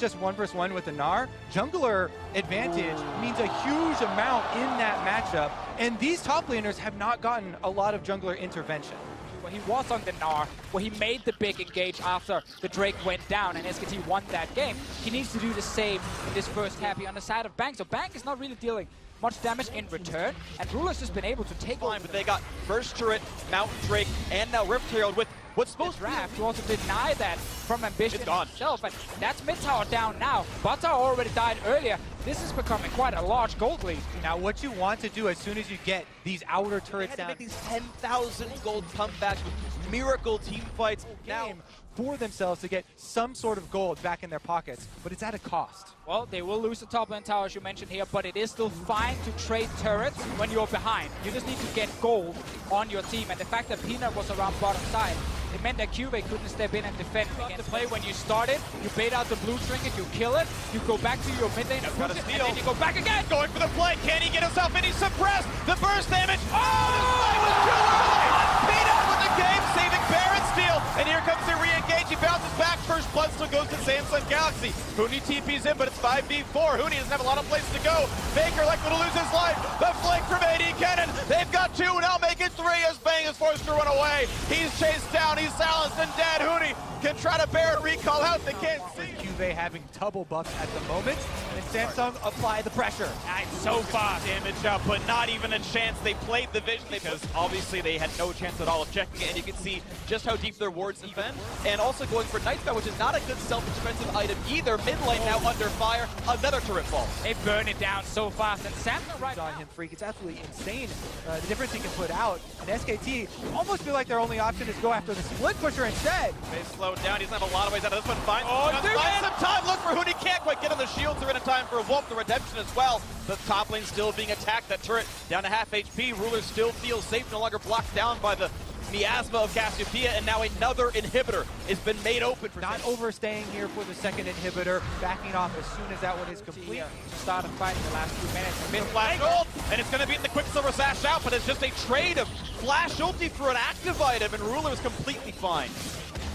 just 1v1 with the Gnar, jungler advantage means a huge amount in that matchup, and these top laners have not gotten a lot of jungler intervention. When he was on the Gnar, where he made the big engage after the Drake went down and SKT won that game, he needs to do the same in this first half on the side of Bang. So Bang is not really dealing much damage in return, and Ruler's just been able to take fine, but they got first turret, Mountain Drake, and now Rift Herald with what's supposed to draft to also deny that from Ambition It's gone. himself, and that's mid tower down now. Bot tower already died earlier. This is becoming quite a large gold lead. Now what you want to do as soon as you get these outer turrets They had down, to make these 10,000 gold comebacks with miracle team fights. Now, for themselves to get some sort of gold back in their pockets, but it's at a cost. Well, they will lose the top lane tower, as you mentioned here, but it is still fine to trade turrets when you're behind. You just need to get gold on your team, and the fact that Peanut was around bottom side, it meant that Cuvee couldn't step in and defend against the play. When you start it, you bait out the blue trinket, you kill it, you go back to your mid lane, and then you go back again. going for the play. Can he get himself in? He's suppressed. The burst damage. Oh, this play was too early. Peanut with the game, saving Baron steal. And here comes the re-engage. He bounces back. First blood still goes to Samsung Galaxy. Huni TP's in, but it's 5v4. Huni doesn't have a lot of places to go. Faker likely to lose his life. The flank from AD Cannon. They've got two, now make it three as Bang is forced to run away. He's chased down. He's silenced and dead. Huni can try to Baron recall out. They can't see. Cuvee having double buffs at the moment, and Samsung apply the pressure. And so far damage up, but not even a chance. They played the vision because obviously they had no chance at all of checking it, and you can see just how deep their wards defend. And also going for Nightspell, which is not a good self-defensive item either. Mid lane now under fire. Another turret falls. They burn it down so fast, and Samsung right on now. him, Freak. It's absolutely insane the difference he can put out. And SKT you almost feel like their only option is go after the split pusher instead. They slowed down. He doesn't have a lot of ways out of this one. Finds Finds some time. Look for Huni. Can't quite get on the shields. They're in time for Wolf, the redemption as well. The top lane still being attacked. That turret down to half HP. Ruler still feels safe. No longer blocked down by the miasma of Cassiopeia, and now another inhibitor has been made open for not overstaying here for the second inhibitor, backing off as soon as that one is complete. To start a fight in the last few minutes. Mid flash ult, and it's going to be the Quicksilver Sash out, but it's just a trade of flash ulti for an active item, and Ruler is completely fine.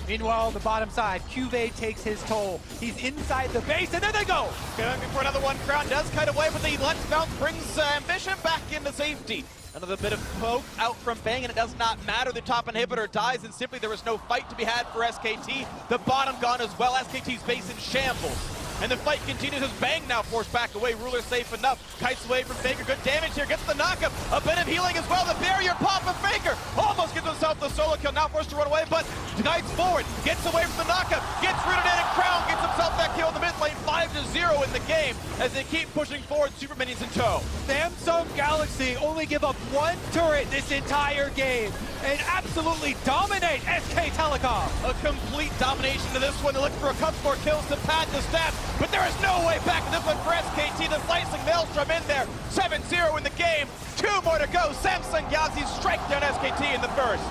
Meanwhile, the bottom side, Cuvee takes his toll. He's inside the base, and there they go! Going for another one. Crown does kite away, but the Let's Bounce brings Ambition back into safety. Another bit of poke out from Bang, and it does not matter. The top inhibitor dies, and simply there was no fight to be had for SKT. The bottom gone as well. SKT's base in shambles. And the fight continues as Bang now forced back away. Ruler safe enough. Kites away from Faker. Good damage here. Gets the knockup. A bit of healing as well. The barrier pop of Faker. Almost gets himself the solo kill. Now forced to run away, but kites forward. Gets away from the knockup. Gets rooted in, and Crown gets himself that kill in the mid lane. 5-0 in the game as they keep pushing forward. Super Minions in tow. Samsung Galaxy only give up one turret this entire game and absolutely dominate SK Telecom. A complete domination to this one. They're looking for a couple more kills to pad the stats, but there is no way back in this one for SKT. The slicing maelstrom in there. 7-0 in the game. 2 more to go. Samsung Galaxy strike down SKT in the first.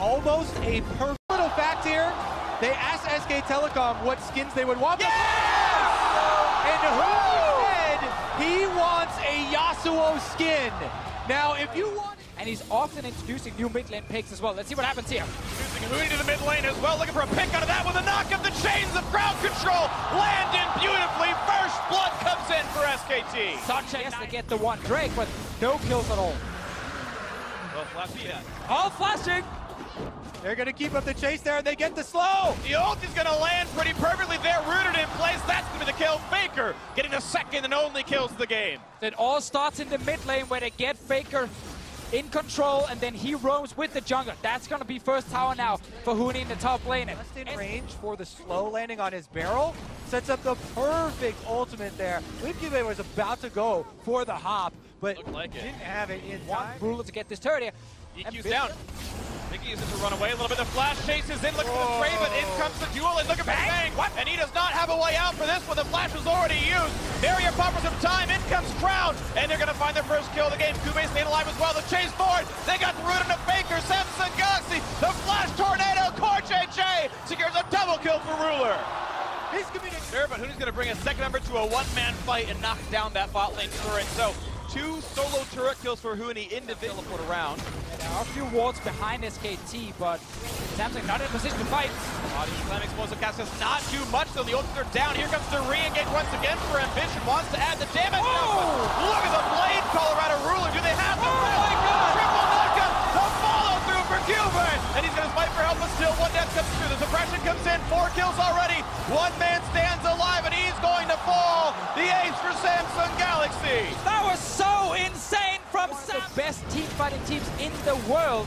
Almost a perfect little fact here. They asked SK Telecom what skins they would want. Yes! And who said he wants a Yasuo skin? Now, if you want... And he's often introducing new mid lane picks as well. Let's see what happens here. Introducing Huni to the mid lane as well. Looking for a pick out of that with a knock of the chains of crowd control. Land in beautifully. First blood comes in for SKT. Such a yes to get the one Drake, but no kills at all. Well, flashing. All flashing. They're going to keep up the chase there, and they get the slow. The ult is going to land pretty perfectly there, rooted in place. That's going to be the kill. Faker getting the second and only kills of the game. It all starts in the mid lane where they get Faker in control, and then he roams with the jungler. That's going to be first tower now for Huni in the top lane. Just in range for the slow landing on his barrel. Sets up the perfect ultimate there. Cuvee was about to go for the hop, but didn't have it in time. Ruler to get this turret here. EQ's down. Mickey uses to run away a little bit. The flash chases in, looking for the spray, but in comes the duel, and looking for Bang. And he does not have a way out for this one. The flash was already used. Barrier poppers some time. In comes Crown, and they're going to find their first kill of the game. Cuvee staying alive as well. The chase forward. They got the root into Faker. Samsung Galaxy. The flash tornado. Core JJ secures a double kill for Ruler. He's going to be sure, but who's going to bring a second member to a one-man fight and knock down that bot lane turret? So 2 solo turret kills for Huni individual put around. A few wards behind SKT, but Samsung not in a position to fight. Slam Explosive Cast does not do much, though. The ultimates are down. Here comes the re-engage once again for Ambition. Wants to add the damage. Look at the blade, Colorado Ruler. Do they have the triple knockup? The follow-through for Gilbert. And he's going to fight for help, but still one death comes through. The suppression comes in. 4 kills already. One man stands alive, and he's going to fall. The ace for Samsung Galaxy. That was so insane from Samsung. The best team fighting teams in the world.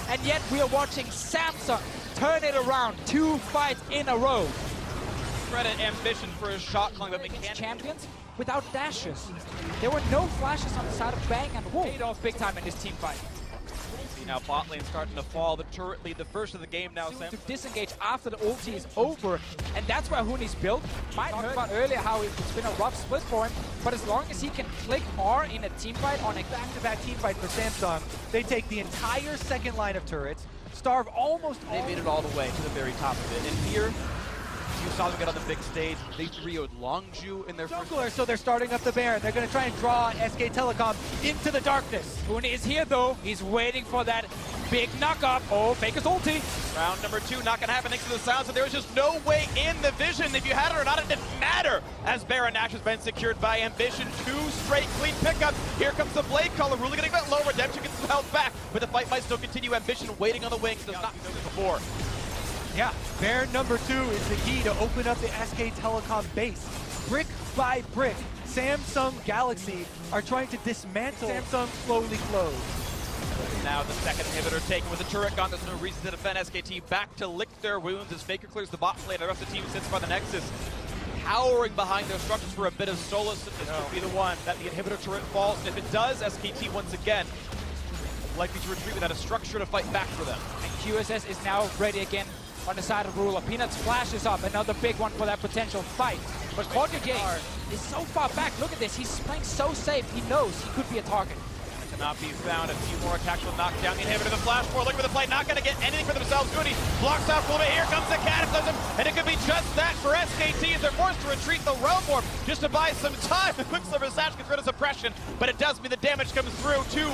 And yet we are watching Samsung turn it around. 2 fights in a row. Credit Ambition for his shot calling, but mechanics. Champions without dashes. There were no flashes on the side of Bang and Wolf. Paid off big time in this team fight. See now bot lane starting to fall. The turret lead, the first of the game now. To disengage after the ulti is over, and that's where Huni's built. Might talked about earlier how it's been a rough split for him, but as long as he can click R in a team fight on a back-to-back team fight for Samsung, they take the entire second line of turrets, starve almost all. They made it all the way to the very top of it. And here, you saw them get on the big stage. They 3-0'd Longju in their first. So they're starting up the Baron. They're going to try and draw SK Telecom into the darkness. Huni is here though. He's waiting for that big knock-up. Oh, Faker's ulti. Round number 2, not going to happen thanks to the sound, so there was just no way in the vision. If you had it or not, it didn't matter. As Baron Nash has been secured by Ambition. 2 straight clean pickups. Here comes the Blade Caller. Really getting a bit low. Redemption gets some health back, but the fight might still continue. Ambition waiting on the wings. Does not do this before. Yeah, Baron number 2 is the key to open up the SK Telecom base. Brick by brick, Samsung Galaxy are trying to dismantle Samsung slowly close. Now the second inhibitor taken with the turret gun. There's no reason to defend SKT. Back to lick their wounds as Faker clears the bot lane. The rest of the team sits by the Nexus, cowering behind their structures for a bit of solace. This could be the one that the inhibitor turret falls. And if it does, SKT once again likely to retreat without a structure to fight back for them. And QSS is now ready again on the side of Ruler. Peanuts flashes up, another big one for that potential fight. But Cordier is so far back. Look at this, he's playing so safe. He knows he could be a target. Cannot be found. A few more attacks will knock down the inhibitor. The flash forward, look for the play. Not going to get anything for themselves. Goody blocks out a little bit. Here comes the Cataclysm, and it could be just that for SKT as they're forced to retreat the Realm Warp just to buy some time. The Quicksilver Sash gets rid of suppression, but it does mean the damage comes through. 2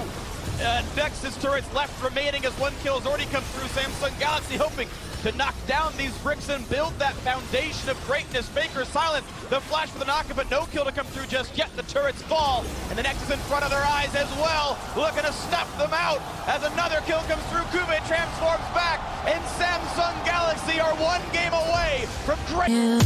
Nexus turrets left remaining as 1 kill has already come through. Samsung Galaxy hoping to knock down these bricks and build that foundation of greatness. Faker silence, the flash for the knockup, but no kill to come through just yet. The turrets fall, and the Nexus in front of their eyes as well, looking to snuff them out as another kill comes through. Kube transforms back, and Samsung Galaxy are 1 game away from great.